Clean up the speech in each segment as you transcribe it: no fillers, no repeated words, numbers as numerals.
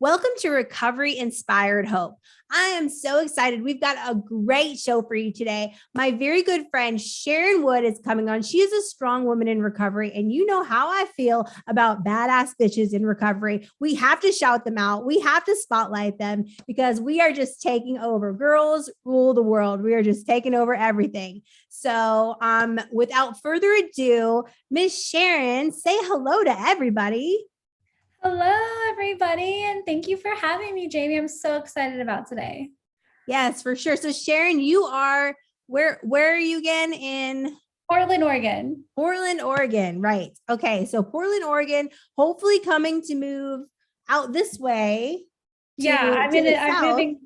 Welcome to Recovery Inspired Hope. I am so excited. We've got a great show for you today. My very good friend Sharon Wood is coming on. She is a strong woman in recovery, and you know how I feel about badass bitches in recovery. We have to shout them out. We have to spotlight them because we are just taking over. Girls rule the world. We are just taking over everything. So, without further ado, Miss Sharon, say hello to everybody. Hello, everybody, and thank you for having me, Jamie. I'm so excited about today. Yes, for sure. So Sharon, you are where are you again? In Portland, Oregon. Portland, Oregon. Right. Okay. So Portland, Oregon, hopefully coming to move out this way Yeah, to the I'm south. moving.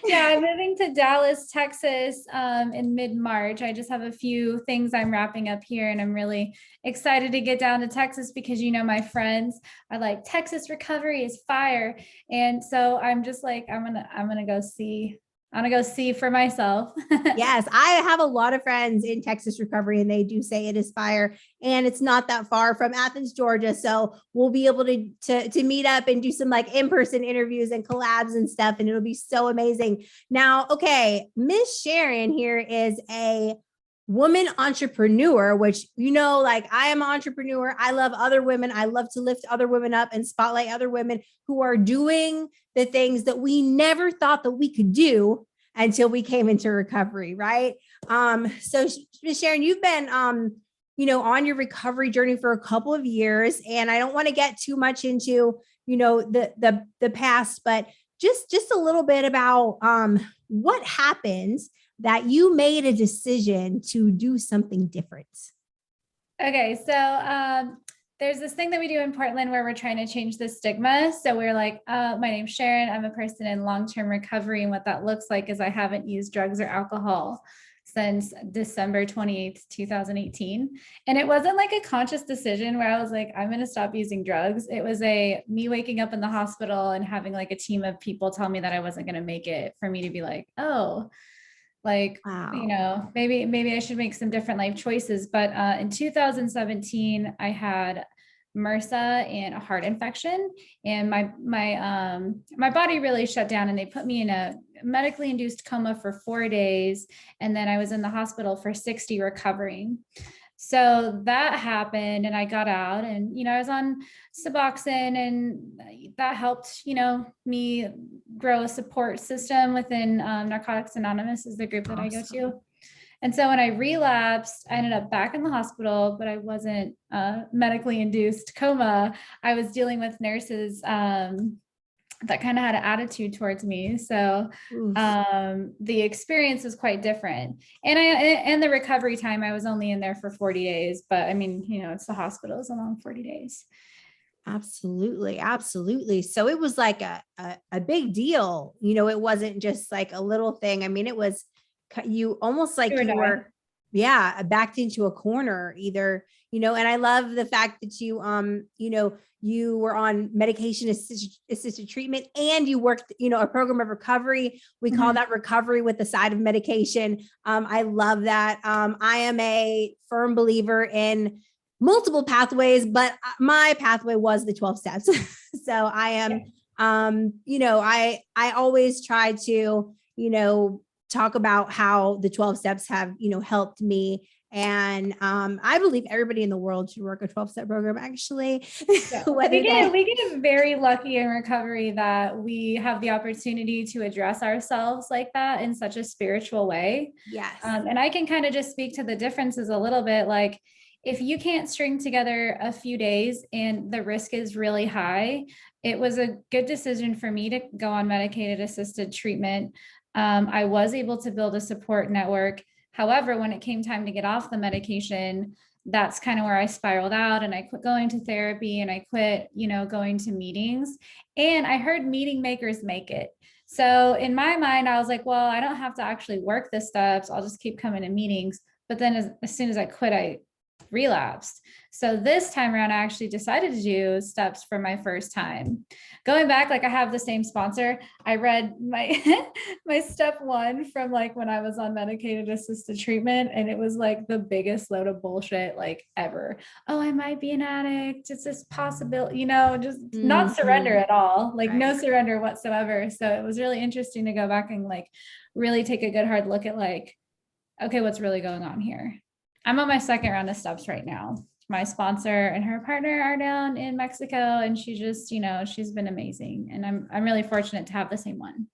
Yeah, I'm moving to Dallas, Texas, in mid-March. I just have a few things I'm wrapping up here, and I'm really excited to get down to Texas because my friends are like, Texas recovery is fire, and so I'm just like, I'm gonna go see. I'm gonna go see for myself. Yes, I have a lot of friends in Texas recovery, and they do say it is fire, and it's not that far from Athens, Georgia. So we'll be able to meet up and do some like in-person interviews and collabs and stuff, and it'll be so amazing. Now, okay, Miss Sharon here is a woman entrepreneur, which like I am an entrepreneur. I love other women. I love to lift other women up and spotlight other women who are doing the things that we never thought that we could do until we came into recovery, right? So Ms. Sharon, you've been on your recovery journey for a couple of years, and I don't want to get too much into, the past, but just a little bit about what happens that you made a decision to do something different. Okay, so there's this thing that we do in Portland where we're trying to change the stigma. So we're like, my name's Sharon. I'm a person in long-term recovery. And what that looks like is I haven't used drugs or alcohol since December 28th, 2018. And it wasn't like a conscious decision where I was like, I'm going to stop using drugs. It was me waking up in the hospital and having like a team of people tell me that I wasn't going to make it, for me to be like, oh, like, Wow. maybe I should make some different life choices. But in 2017, I had MRSA and a heart infection, and my body really shut down, and they put me in a medically induced coma for 4 days, and then I was in the hospital for 60 recovering. So that happened, and I got out, and I was on Suboxone, and that helped me grow a support system within Narcotics Anonymous is the group that I go to. And so when I relapsed, I ended up back in the hospital, but I wasn't medically induced coma. I was dealing with nurses that kind of had an attitude towards me. So the experience was quite different. And the recovery time, I was only in there for 40 days, but I mean, it's the hospital, it's a long 40 days. Absolutely. Absolutely. So it was like a big deal. It wasn't just like a little thing. I mean, it was you almost like you were, yeah, backed into a corner either, and I love the fact that you were on medication assisted treatment, and you worked, a program of recovery. We call that recovery with the side of medication. I love that. I am a firm believer in multiple pathways, but my pathway was the 12 steps. So I am, I always try to, talk about how the 12 steps have, helped me. And I believe everybody in the world should work a 12-step program, actually. Yeah. we get very lucky in recovery that we have the opportunity to address ourselves like that in such a spiritual way. Yes. And I can kind of just speak to the differences a little bit. Like, if you can't string together a few days and the risk is really high, it was a good decision for me to go on medicated assisted treatment. I was able to build a support network. However, when it came time to get off the medication, that's kind of where I spiraled out, and I quit going to therapy, and I quit, going to meetings. And I heard meeting makers make it. So in my mind, I was like, well, I don't have to actually work the steps. I'll just keep coming to meetings. But then as soon as I quit, I relapsed. So this time around, I actually decided to do steps for my first time. Going back, like I have the same sponsor. I read my my step one from like when I was on medicated assisted treatment, and it was like the biggest load of bullshit like ever. Oh, I might be an addict. It's this possibility, just not surrender at all, like no surrender whatsoever. So it was really interesting to go back and like really take a good hard look at like, okay, what's really going on here? I'm on my second round of steps right now. My sponsor and her partner are down in Mexico, and she just, she's been amazing. And I'm really fortunate to have the same one.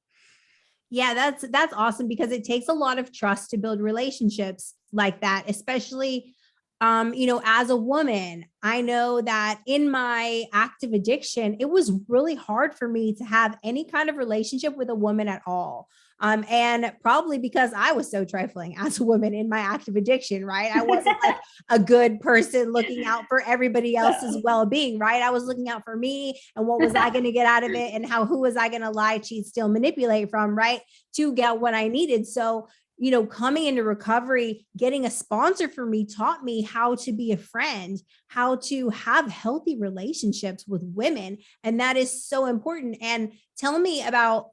Yeah, that's awesome, because it takes a lot of trust to build relationships like that, especially as a woman. I know that in my active addiction, it was really hard for me to have any kind of relationship with a woman at all. And probably because I was so trifling as a woman in my active addiction, right? I wasn't like a good person looking out for everybody else's well-being, right? I was looking out for me and what was I going to get out of it, and who was I going to lie, cheat, steal, manipulate from, right? To get what I needed. So coming into recovery, getting a sponsor for me taught me how to be a friend, how to have healthy relationships with women. And that is so important. And tell me about,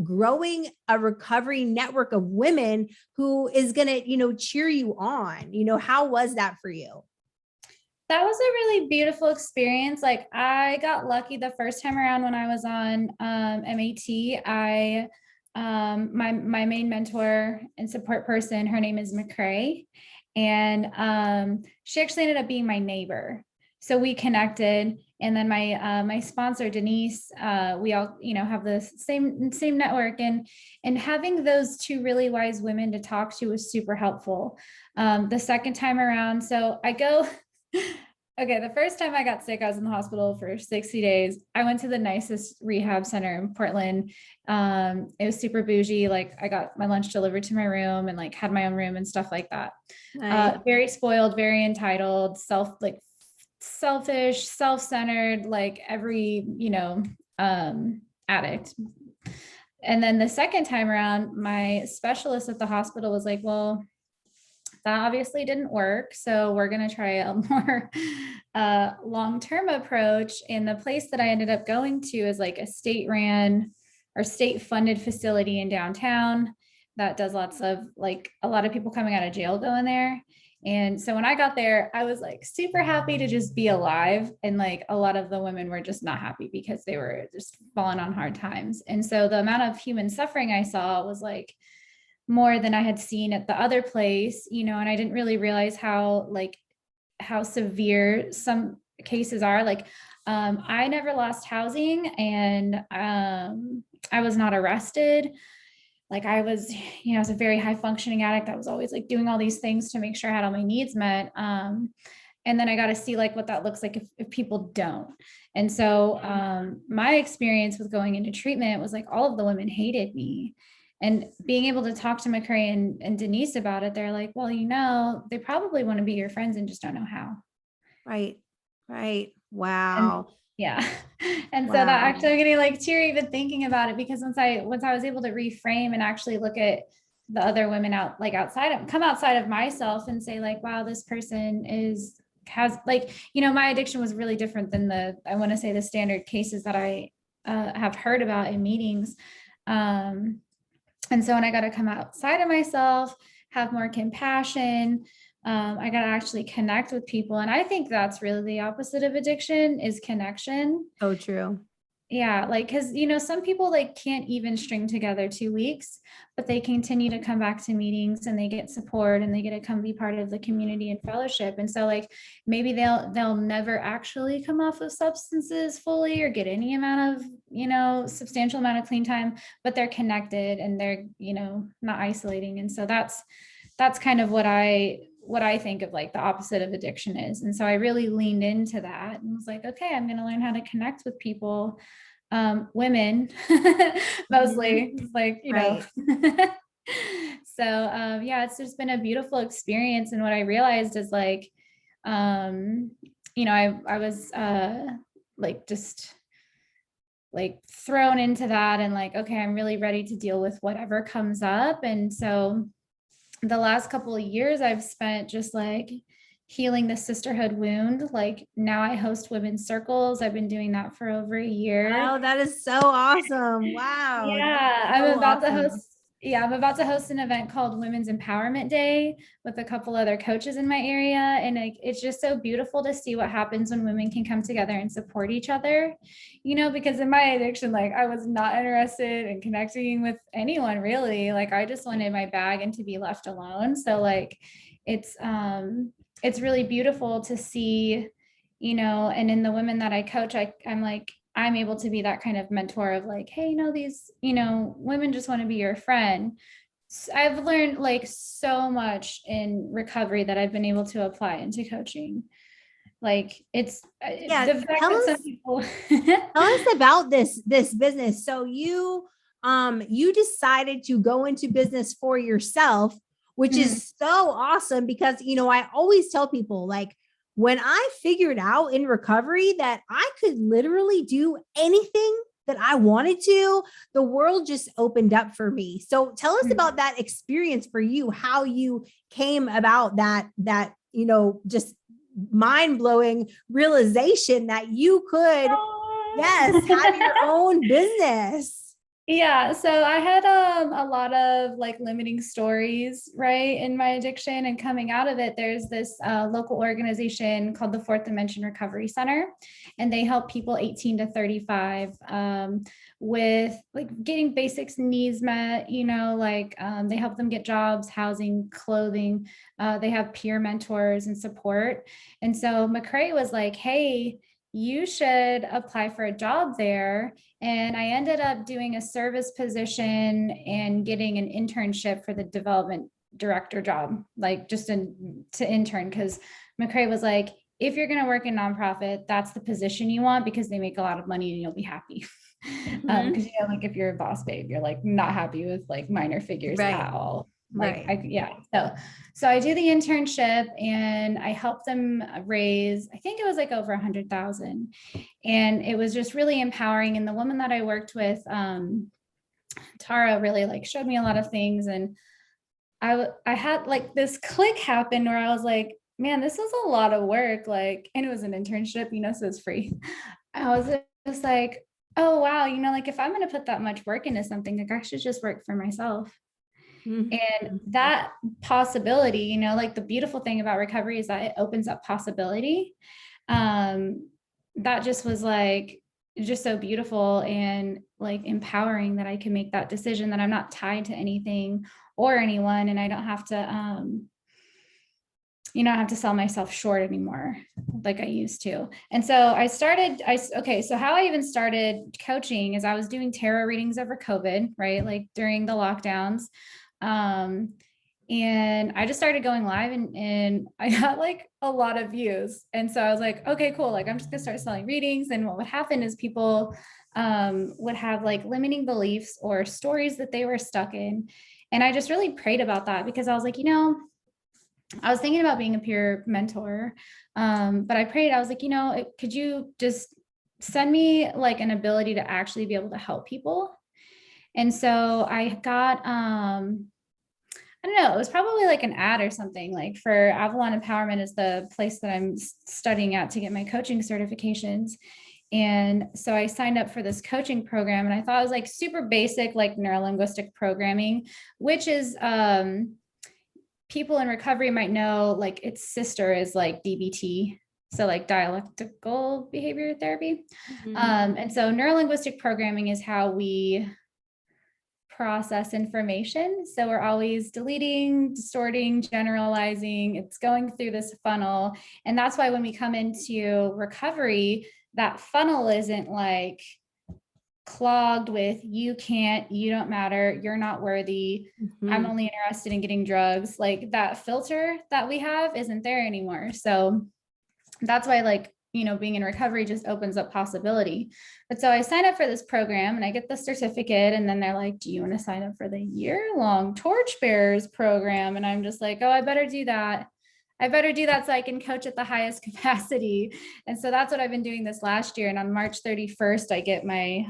growing a recovery network of women who is going to, cheer you on. How was that for you? That was a really beautiful experience. Like I got lucky the first time around when I was on MAT. My main mentor and support person, her name is McCrae, and she actually ended up being my neighbor. So we connected, and then my sponsor Denise, we all have the same network, and having those two really wise women to talk to was super helpful. The second time around, so I go. Okay, the first time I got sick, I was in the hospital for 60 days. I went to the nicest rehab center in Portland. It was super bougie. Like I got my lunch delivered to my room and like had my own room and stuff like that. Nice. Very spoiled, very entitled, selfish, self-centered, like every, addict. And then the second time around, my specialist at the hospital was like, well, that obviously didn't work. So we're going to try a more long-term approach. And the place that I ended up going to is like a state-ran or state-funded facility in downtown that does lots of like a lot of people coming out of jail going there. And so when I got there, I was like super happy to just be alive. And like a lot of the women were just not happy because they were just falling on hard times. And so the amount of human suffering I saw was like more than I had seen at the other place, and I didn't really realize how severe some cases are. Like, I never lost housing, and I was not arrested. Like I was, I was a very high functioning addict. I was always like doing all these things to make sure I had all my needs met. And then I got to see like what that looks like if people don't. And so my experience with going into treatment was like all of the women hated me. And being able to talk to McCrae and Denise about it, they're like, well, they probably want to be your friends and just don't know how. Right. Wow. Yeah. And so that actually I'm getting like teary even thinking about it, because once I was able to reframe and actually look at the other women come outside of myself and say like, wow, this person has like, my addiction was really different than I want to say the standard cases that I have heard about in meetings. And so when I got to come outside of myself, have more compassion, I got to actually connect with people. And I think that's really the opposite of addiction is connection. So true. Yeah. Like, cause some people like can't even string together 2 weeks, but they continue to come back to meetings and they get support and they get to come be part of the community and fellowship. And so like, maybe they'll never actually come off of substances fully or get any amount of, substantial amount of clean time, but they're connected and they're, not isolating. And so that's kind of what I think of like the opposite of addiction is. And so I really leaned into that and was like, okay, I'm going to learn how to connect with people, women, mostly like, know. So, yeah, it's just been a beautiful experience. And what I realized is like, I was, like, just like thrown into that and like, okay, I'm really ready to deal with whatever comes up. And so the last couple of years I've spent just like healing the sisterhood wound. Like now I host women's circles. I've been doing that for over a year. Oh, that is so awesome. Wow. That is Yeah, so awesome. I'm about to host an event called Women's Empowerment Day with a couple other coaches in my area. And it's just so beautiful to see what happens when women can come together and support each other, because in my addiction, like I was not interested in connecting with anyone really. Like I just wanted my bag and to be left alone. So like it's really beautiful to see, and in the women that I coach, I'm like, I'm able to be that kind of mentor of like, hey, these, women just want to be your friend. I've learned like so much in recovery that I've been able to apply into coaching. Like it's Yeah. the fact that some people Tell us about this business. So you decided to go into business for yourself, which Mhm. is so awesome because I always tell people like when I figured out in recovery that I could literally do anything that I wanted to, the world just opened up for me. So tell us about that experience for you, how you came about just mind-blowing realization that you could, yes, have your own business. Yeah, so I had a lot of like limiting stories, right, in my addiction, and coming out of it, there's this local organization called the Fourth Dimension Recovery Center, and they help people 18 to 35 with like getting basics needs met, like they help them get jobs, housing, clothing. They have peer mentors and support. And so McCrae was like, hey, you should apply for a job there. And I ended up doing a service position and getting an internship for the development director job, like just to intern, because McCrae was like, if you're going to work in nonprofit, that's the position you want because they make a lot of money and you'll be happy. Because like if you're a boss babe, you're like not happy with like minor figures at all. Like so I do the internship and I help them raise, I think it was like over 100,000, and it was just really empowering. And the woman that I worked with, Tara, really like showed me a lot of things, and I had like this click happen where I was like, man, this is a lot of work, like, and it was an internship, so it's free. I was just like, oh wow, like if I'm going to put that much work into something, like I should just work for myself. And that possibility, like the beautiful thing about recovery is that it opens up possibility. That just was like, just so beautiful and like empowering that I can make that decision, that I'm not tied to anything or anyone. And I don't have to, I have to sell myself short anymore like I used to. And so so how I even started coaching is I was doing tarot readings over COVID, right? Like during the lockdowns. And I just started going live and I got like a lot of views. And so I was like, okay, cool. Like I'm just gonna start selling readings. And what would happen is people would have like limiting beliefs or stories that they were stuck in. And I just really prayed about that because I was like, I was thinking about being a peer mentor. But I prayed, I was like, could you just send me like an ability to actually be able to help people? And so I got, I don't know, it was probably like an ad or something, like for Avalon Empowerment is the place that I'm studying at to get my coaching certifications. And so I signed up for this coaching program, and I thought it was like super basic, like neurolinguistic programming, which is, people in recovery might know, like its sister is like DBT. So like dialectical behavior therapy. And so neurolinguistic programming is how we process information. So we're always deleting, distorting, generalizing. It's going through this funnel. And that's why when we come into recovery, that funnel isn't like clogged with you can't, you don't matter, you're not worthy, I'm only interested in getting drugs. Like that filter that we have isn't there anymore. So that's why like, being in recovery just opens up possibility. But so I signed up for this program and I get the certificate, and then they're like, do you want to sign up for the year-long Torchbearers program? And I'm just like, oh, I better do that. So I can coach at the highest capacity. And so that's what I've been doing this last year. And on March 31st, I get my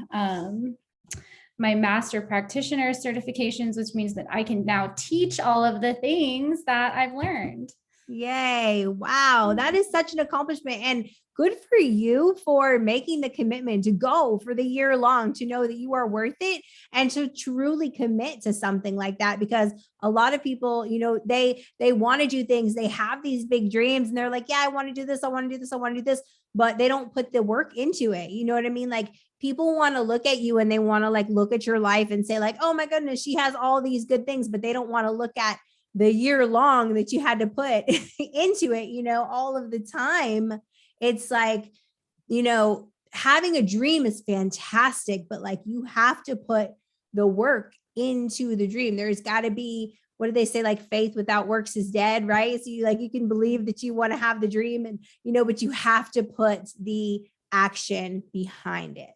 master practitioner certifications, which means that I can now teach all of the things that I've learned. Yay. Wow. That is such an accomplishment. And good for you for making the commitment to go for the year long, to know that you are worth it and to truly commit to something like that. Because a lot of people, they want to do things, they have these big dreams and they're like, yeah, I want to do this, I want to do this, I want to do this, but they don't put the work into it. You know what I mean? Like people want to look at you and they want to like look at your life and say like, oh my goodness, she has all these good things, but they don't want to look at the year long that you had to put into it, all of the time. It's like, having a dream is fantastic, but like you have to put the work into the dream. There's got to be, what do they say? Like faith without works is dead, right? So you can believe that you want to have the dream and, but you have to put the action behind it.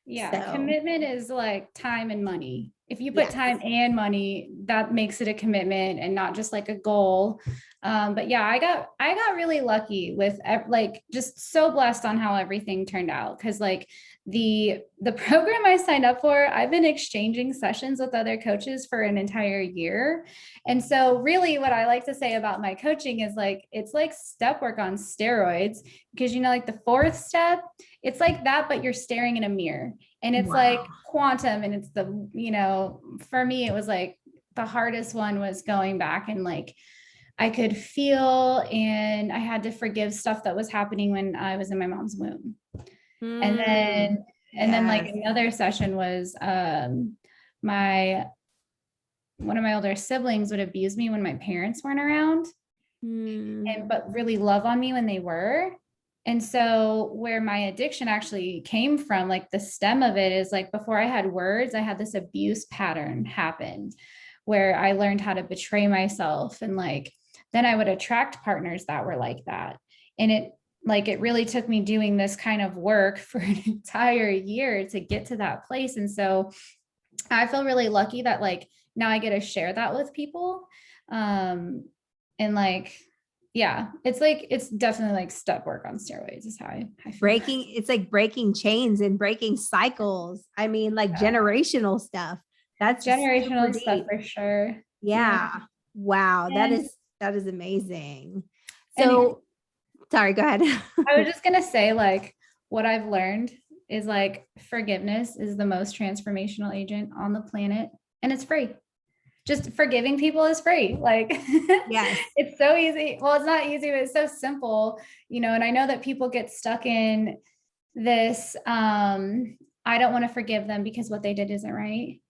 Yeah, So, commitment is like time and money. If you put yes. time and money, that makes it a commitment and not just like a goal. But yeah, I got really lucky with like just so blessed on how everything turned out. Cause like the program I signed up for, I've been exchanging sessions with other coaches for an entire year. And so really what I like to say about my coaching is like, it's like step work on steroids, because like the fourth step, it's like that, but you're staring in a mirror and it's like quantum. And it's for me, it was like the hardest one was going back and like, I could feel, and I had to forgive stuff that was happening when I was in my mom's womb. And then like another session was, one of my older siblings would abuse me when my parents weren't around, but really love on me when they were. And so where my addiction actually came from, like the stem of it is like, before I had words, I had this abuse pattern happen where I learned how to betray myself. And like, then I would attract partners that were like that. And it really took me doing this kind of work for an entire year to get to that place. And so I feel really lucky that like now I get to share that with people. And like, yeah, it's definitely like step work on steroids is how I feel. It's like breaking chains and breaking cycles. I mean, like generational stuff. That's generational stuff for sure. Yeah. Wow. And, that is amazing. So sorry, go ahead. I was just going to say like what I've learned is like forgiveness is the most transformational agent on the planet and it's free. Just forgiving people is free. Like, yes, it's so easy. Well, it's not easy, but it's so simple, and I know that people get stuck in this, I don't want to forgive them because what they did isn't right.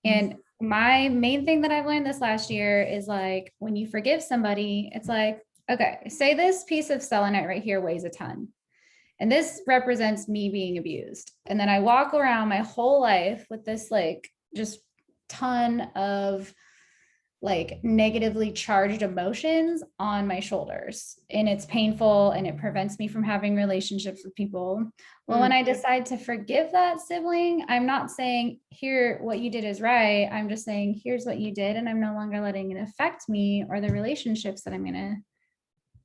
And my main thing that I've learned this last year is like, when you forgive somebody, it's like, okay, say this piece of selenite right here weighs a ton. And this represents me being abused. And then I walk around my whole life with this like just ton of like negatively charged emotions on my shoulders, and it's painful and it prevents me from having relationships with people. Well, when I decide to forgive that sibling, I'm not saying here what you did is right, I'm just saying here's what you did, and I'm no longer letting it affect me or the relationships that I'm going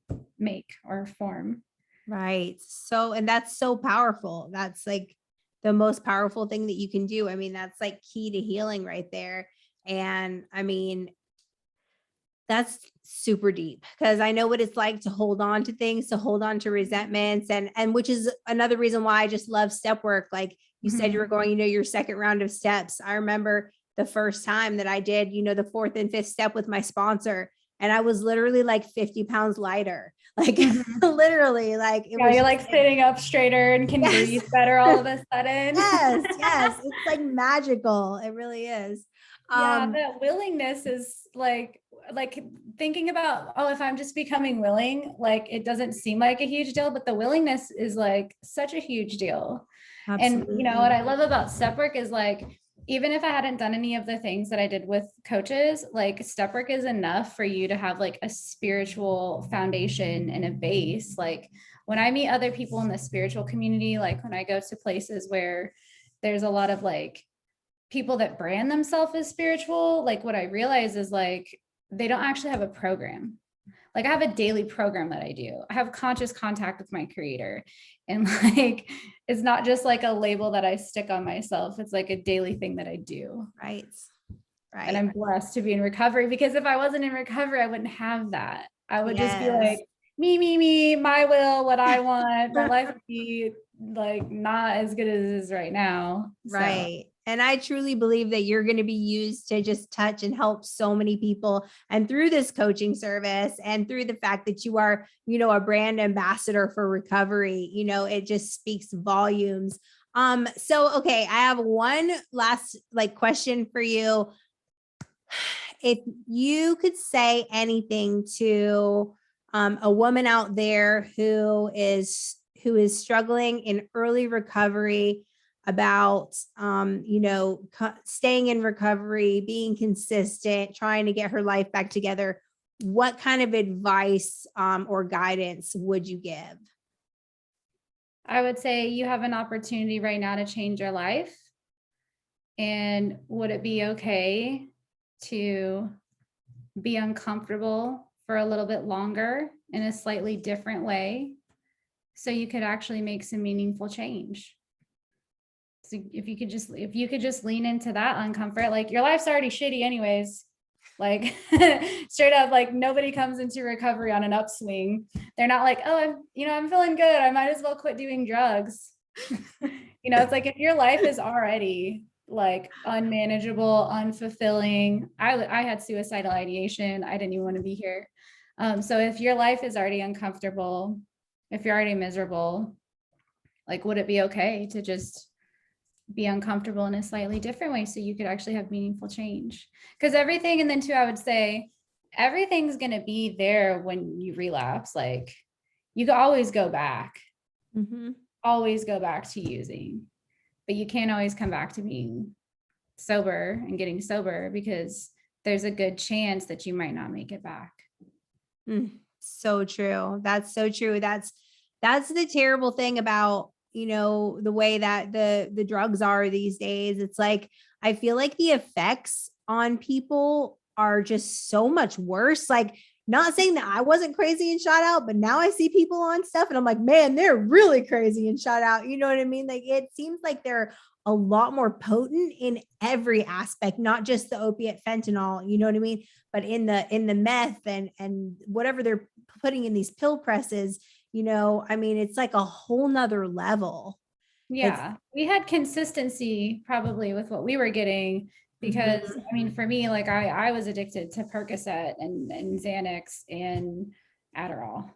to make or form. Right. So, and that's so powerful. That's like the most powerful thing that you can do. I mean, that's like key to healing right there. And I mean, that's super deep because I know what it's like to hold on to things, to hold on to resentments, and which is another reason why I just love step work. Like you said, you were going, your second round of steps. I remember the first time that I did, the fourth and fifth step with my sponsor, and I was literally like 50 pounds lighter. Like literally, like you're like sitting up straighter and can breathe better all of a sudden. Yes, it's like magical. It really is. Yeah, that willingness is like thinking about, oh, if I'm just becoming willing, like it doesn't seem like a huge deal, but the willingness is like such a huge deal. Absolutely. And what I love about step work is like, even if I hadn't done any of the things that I did with coaches, like step work is enough for you to have like a spiritual foundation and a base. Like when I meet other people in the spiritual community, like when I go to places where there's a lot of like people that brand themselves as spiritual, like what I realize is like, they don't actually have a program. Like I have a daily program that I do. I have conscious contact with my creator. And like, it's not just like a label that I stick on myself. It's like a daily thing that I do. Right. And I'm blessed to be in recovery, because if I wasn't in recovery, I wouldn't have that. I would just be Yes. like, me, my will, what I want. My life would be like not as good as it is right now. So Right. And I truly believe that you're going to be used to just touch and help so many people. And through this coaching service and through the fact that you are, a brand ambassador for recovery, it just speaks volumes. So okay, I have one last question for you. If you could say anything to a woman out there who is struggling in early recovery about staying in recovery, being consistent, trying to get her life back together, what kind of advice or guidance would you give? I would say you have an opportunity right now to change your life. And would it be okay to be uncomfortable for a little bit longer in a slightly different way so you could actually make some meaningful change? So if you could just lean into that uncomfort, like your life's already shitty anyways. Like straight up, like nobody comes into recovery on an upswing. They're not like, oh, I'm feeling good, I might as well quit doing drugs. It's like if your life is already like unmanageable, unfulfilling. I had suicidal ideation. I didn't even want to be here. So if your life is already uncomfortable, if you're already miserable, like would it be okay to just be uncomfortable in a slightly different way so you could actually have meaningful change? Because everything, and then too, I would say everything's going to be there when you relapse. Like you can always go back to using, but you can't always come back to being sober and getting sober because there's a good chance that you might not make it back. So true. That's so true. That's the terrible thing about the way that the drugs are these days. It's like I feel like the effects on people are just so much worse. Like, not saying that I wasn't crazy and shot out, but now I see people on stuff and I'm like, man, they're really crazy and shot out. You know what I mean? Like, it seems like they're a lot more potent in every aspect, not just the opiate fentanyl, you know what I mean? But in the meth and whatever they're putting in these pill presses, I mean, it's like a whole nother level. Yeah, we had consistency probably with what we were getting because I mean, for me, like I was addicted to Percocet and Xanax and Adderall.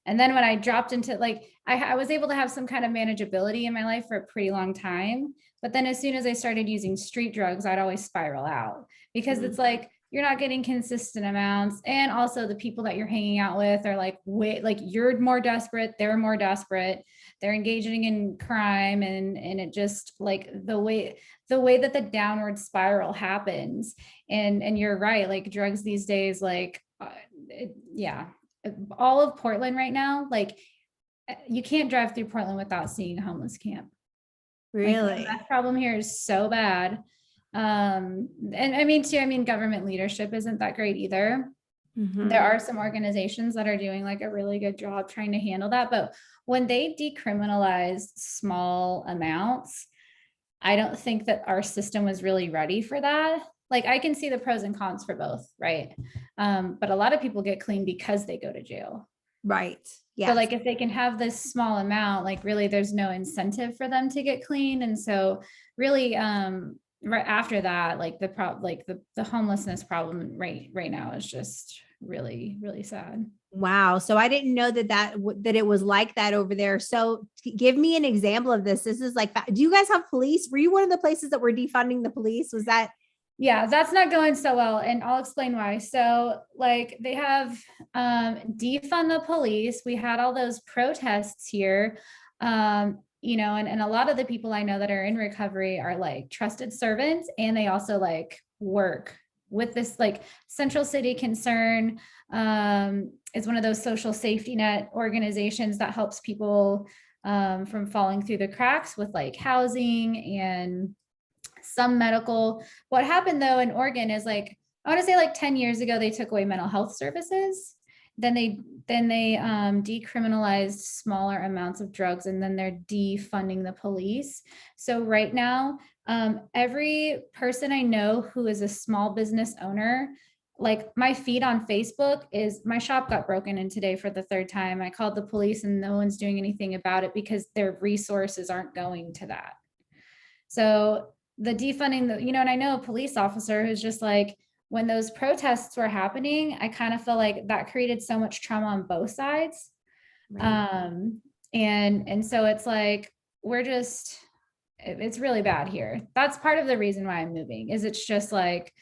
And then when I dropped into like, I was able to have some kind of manageability in my life for a pretty long time. But then as soon as I started using street drugs, I'd always spiral out because it's like, you're not getting consistent amounts. And also the people that you're hanging out with are like, wait, like you're more desperate. They're more desperate. They're engaging in crime. And it just like the way that the downward spiral happens. And you're right. Like drugs these days, like, yeah, all of Portland right now, like you can't drive through Portland without seeing a homeless camp. Really? Like, the meth problem here is so bad. And I mean, too, government leadership isn't that great either. There are some organizations that are doing like a really good job trying to handle that. But when they decriminalize small amounts, I don't think that our system was really ready for that. Like I can see the pros and cons for both, right? But a lot of people get clean because they go to jail. Right. Yeah. So like if they can have this small amount, like really there's no incentive for them to get clean. And so really right after that, like the homelessness problem right now is just really, really sad. Wow. So I didn't know that it was like that over there. So give me an example of this. This is like, do you guys have police? Were you one of the places that were defunding the police? Was that? Yeah, that's not going so well. And I'll explain why. So like they have defund the police. We had all those protests here. And a lot of the people I know that are in recovery are like trusted servants, and they also like work with this like Central City Concern is one of those social safety net organizations that helps people from falling through the cracks with like housing and some medical. What happened though in Oregon is like, I want to say like 10 years ago, they took away mental health services. Then they decriminalized smaller amounts of drugs, and then they're defunding the police. So right now, every person I know who is a small business owner like my feed on Facebook is my shop got broken in today for the third time. I called the police and no one's doing anything about it because their resources aren't going to that. So the defunding, and I know a police officer who's just like, when those protests were happening, I kind of feel like that created so much trauma on both sides. Right. And so it's like, it's really bad here. That's part of the reason why I'm moving, is it's just like,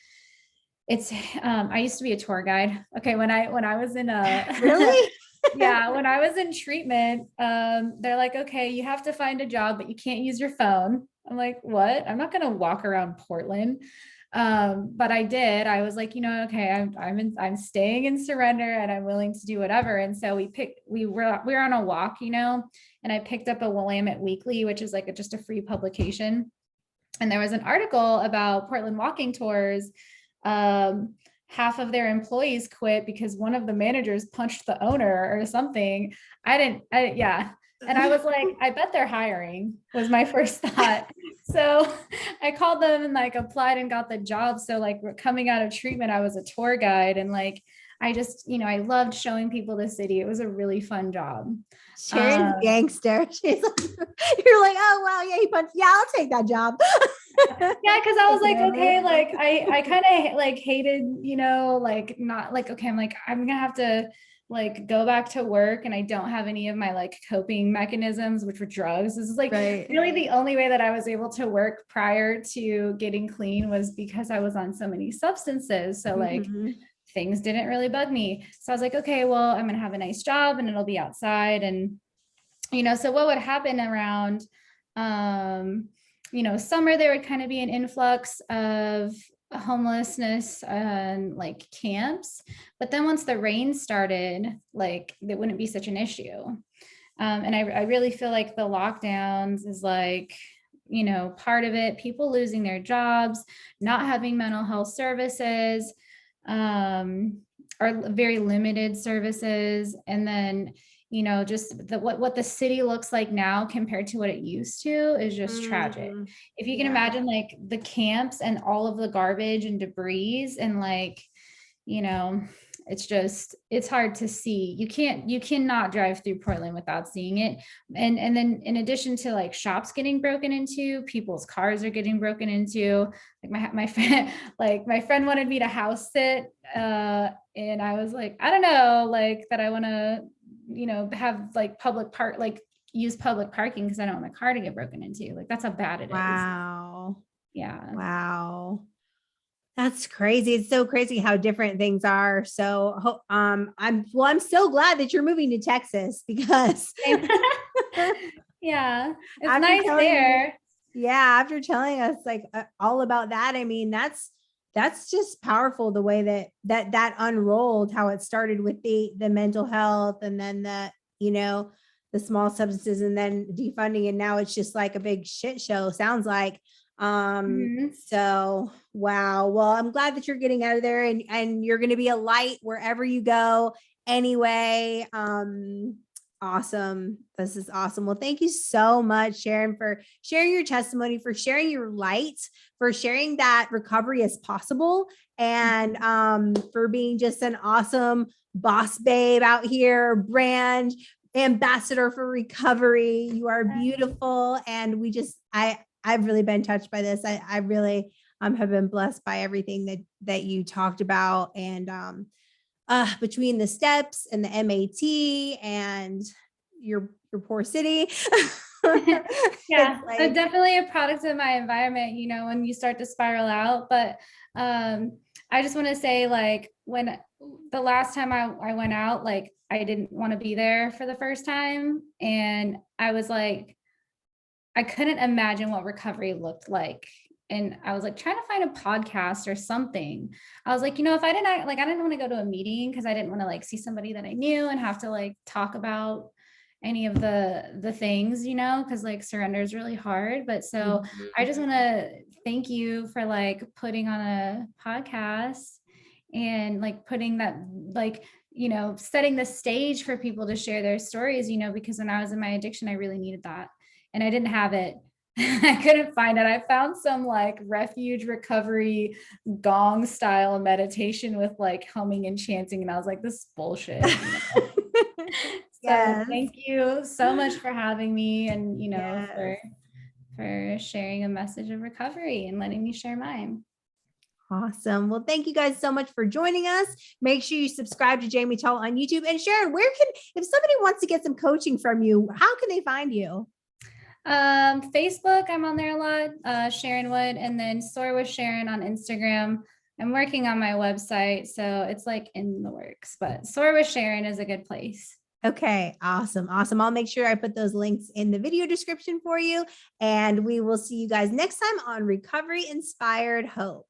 I used to be a tour guide. Okay. When I was in Really? yeah, when I was in treatment, they're like, okay, you have to find a job, but you can't use your phone. I'm like, what? I'm not going to walk around Portland. But I did. I was like, okay, I'm staying in surrender and I'm willing to do whatever. And so we were on a walk, and I picked up a Willamette Weekly, which is like just a free publication. And there was an article about Portland walking tours. Half of their employees quit because one of the managers punched the owner or something. Yeah. And I was like, I bet they're hiring, was my first thought. So I called them and like applied and got the job. So like coming out of treatment, I was a tour guide, and like, I just, I loved showing people the city. It was a really fun job. Sharon's gangster. She's like, you're like, oh wow, yeah, he punched. Yeah, I'll take that job. Yeah, because I was like, okay, like I kind of like hated, like not like, okay, I'm like, I'm gonna have to like go back to work and I don't have any of my like coping mechanisms, which were drugs. This is like really the only way that I was able to work prior to getting clean was because I was on so many substances. So like things didn't really bug me. So I was like, okay, well, I'm gonna have a nice job and it'll be outside. And so what would happen around summer, there would kind of be an influx of homelessness and like camps. But then once the rain started, like it wouldn't be such an issue. And I really feel like the lockdowns is like, part of it, people losing their jobs, not having mental health services, or very limited services. And then just what the city looks like now compared to what it used to is just tragic. If you can imagine like the camps and all of the garbage and debris and like, it's hard to see. You cannot drive through Portland without seeing it. And then in addition to like shops getting broken into, people's cars are getting broken into. Like my friend, like my friend wanted me to house sit. And I was like, I don't know, like that I want to, have like use public parking because I don't want my car to get broken into. Like that's how bad it is. Wow. Yeah. Wow. That's crazy. It's so crazy how different things are. So I'm so glad that you're moving to Texas because yeah, it's nice there. After telling us like all about that, I mean, that's just powerful the way that unrolled, how it started with the mental health and then the small substances and then defunding, and now it's just like a big shit show, sounds like. So wow. Well, I'm glad that you're getting out of there and you're going to be a light wherever you go anyway. Awesome. This is awesome. Well, thank you so much, Sharon, for sharing your testimony, for sharing your light, for sharing that recovery is possible, and for being just an awesome boss babe out here, brand ambassador for recovery. You are beautiful. And I've really been touched by this. I really have been blessed by everything that you talked about. And between the steps and the MAT and your poor city. Yeah, I'm definitely a product of my environment, when you start to spiral out. But I just want to say, like, when the last time I went out, like, I didn't want to be there for the first time. And I was like, I couldn't imagine what recovery looked like. And I was like trying to find a podcast or something. I was like, if I didn't want to go to a meeting because I didn't want to like see somebody that I knew and have to like talk about any of the things, because like surrender is really hard. But so I just want to thank you for like putting on a podcast and like putting that like, setting the stage for people to share their stories, because when I was in my addiction, I really needed that. And I didn't have it. I couldn't find it. I found some like refuge recovery gong style meditation with like humming and chanting. And I was like, this is bullshit. So Yes. thank you so much for having me and, Yes. for sharing a message of recovery and letting me share mine. Awesome. Well, thank you guys so much for joining us. Make sure you subscribe to Jamie Tull on YouTube. And Sharon, if somebody wants to get some coaching from you, how can they find you? Facebook, I'm on there a lot, Sharon Wood, and then Soar with Sharon on Instagram. I'm working on my website, so it's like in the works, but Soar with Sharon is a good place. Okay, awesome. Awesome. I'll make sure I put those links in the video description for you. And we will see you guys next time on Recovery Inspired Hope.